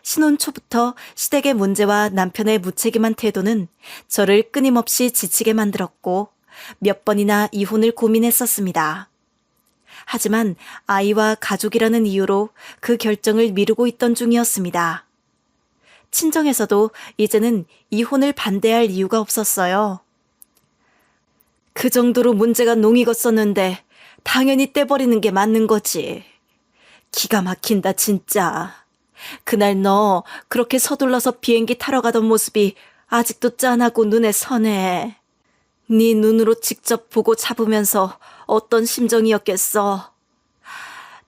신혼 초부터 시댁의 문제와 남편의 무책임한 태도는 저를 끊임없이 지치게 만들었고 몇 번이나 이혼을 고민했었습니다. 하지만 아이와 가족이라는 이유로 그 결정을 미루고 있던 중이었습니다. 친정에서도 이제는 이혼을 반대할 이유가 없었어요. 그 정도로 문제가 농익었었는데 당연히 떼버리는 게 맞는 거지. 기가 막힌다 진짜. 그날 너 그렇게 서둘러서 비행기 타러 가던 모습이 아직도 짠하고 눈에 선해. 네 눈으로 직접 보고 잡으면서 어떤 심정이었겠어.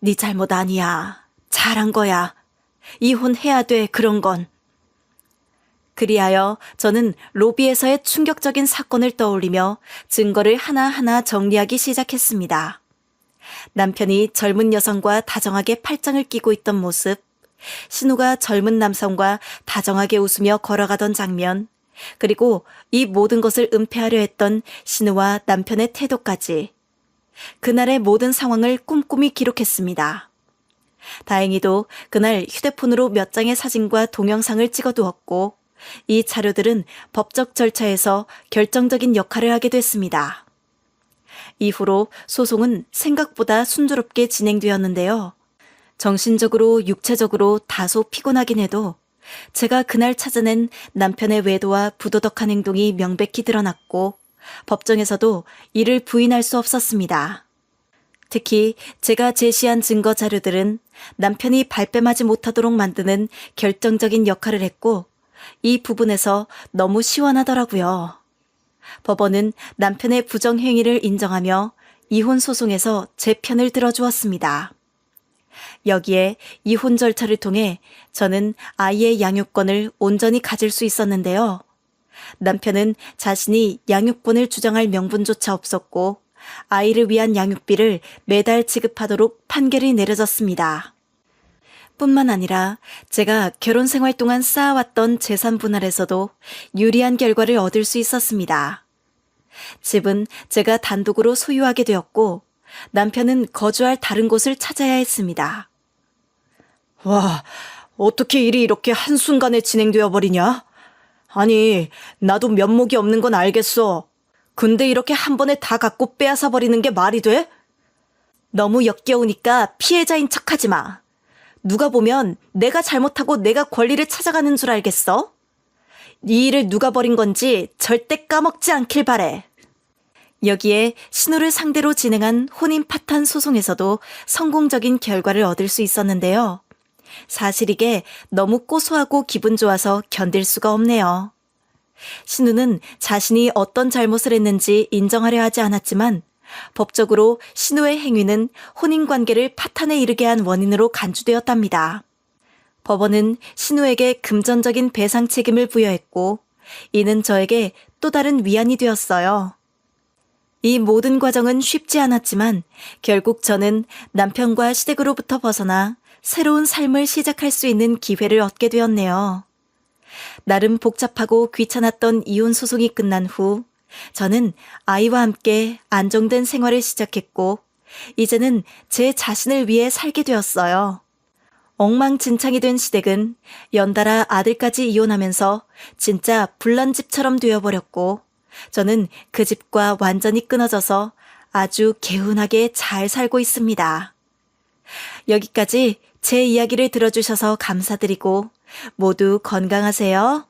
네 잘못 아니야. 잘한 거야. 이혼해야 돼 그런 건. 그리하여 저는 로비에서의 충격적인 사건을 떠올리며 증거를 하나하나 정리하기 시작했습니다. 남편이 젊은 여성과 다정하게 팔짱을 끼고 있던 모습, 신우가 젊은 남성과 다정하게 웃으며 걸어가던 장면, 그리고 이 모든 것을 은폐하려 했던 신우와 남편의 태도까지. 그날의 모든 상황을 꼼꼼히 기록했습니다. 다행히도 그날 휴대폰으로 몇 장의 사진과 동영상을 찍어두었고 이 자료들은 법적 절차에서 결정적인 역할을 하게 됐습니다. 이후로 소송은 생각보다 순조롭게 진행되었는데요. 정신적으로 육체적으로 다소 피곤하긴 해도 제가 그날 찾아낸 남편의 외도와 부도덕한 행동이 명백히 드러났고 법정에서도 이를 부인할 수 없었습니다. 특히 제가 제시한 증거 자료들은 남편이 발뺌하지 못하도록 만드는 결정적인 역할을 했고 이 부분에서 너무 시원하더라고요. 법원은 남편의 부정행위를 인정하며 이혼 소송에서 제 편을 들어주었습니다. 여기에 이혼 절차를 통해 저는 아이의 양육권을 온전히 가질 수 있었는데요. 남편은 자신이 양육권을 주장할 명분조차 없었고 아이를 위한 양육비를 매달 지급하도록 판결이 내려졌습니다. 뿐만 아니라 제가 결혼 생활 동안 쌓아왔던 재산 분할에서도 유리한 결과를 얻을 수 있었습니다. 집은 제가 단독으로 소유하게 되었고 남편은 거주할 다른 곳을 찾아야 했습니다. 와, 어떻게 일이 이렇게 한순간에 진행되어 버리냐? 아니, 나도 면목이 없는 건 알겠어. 근데 이렇게 한 번에 다 갖고 빼앗아 버리는 게 말이 돼? 너무 역겨우니까 피해자인 척하지 마. 누가 보면 내가 잘못하고 내가 권리를 찾아가는 줄 알겠어? 이 일을 누가 벌인 건지 절대 까먹지 않길 바래. 여기에 신우를 상대로 진행한 혼인 파탄 소송에서도 성공적인 결과를 얻을 수 있었는데요. 사실 이게 너무 고소하고 기분 좋아서 견딜 수가 없네요. 신우는 자신이 어떤 잘못을 했는지 인정하려 하지 않았지만 법적으로 신우의 행위는 혼인관계를 파탄에 이르게 한 원인으로 간주되었답니다. 법원은 신우에게 금전적인 배상 책임을 부여했고 이는 저에게 또 다른 위안이 되었어요. 이 모든 과정은 쉽지 않았지만 결국 저는 남편과 시댁으로부터 벗어나 새로운 삶을 시작할 수 있는 기회를 얻게 되었네요. 나름 복잡하고 귀찮았던 이혼 소송이 끝난 후 저는 아이와 함께 안정된 생활을 시작했고 이제는 제 자신을 위해 살게 되었어요. 엉망진창이 된 시댁은 연달아 아들까지 이혼하면서 진짜 불난집처럼 되어버렸고 저는 그 집과 완전히 끊어져서 아주 개운하게 잘 살고 있습니다. 여기까지 제 이야기를 들어주셔서 감사드리고 모두 건강하세요.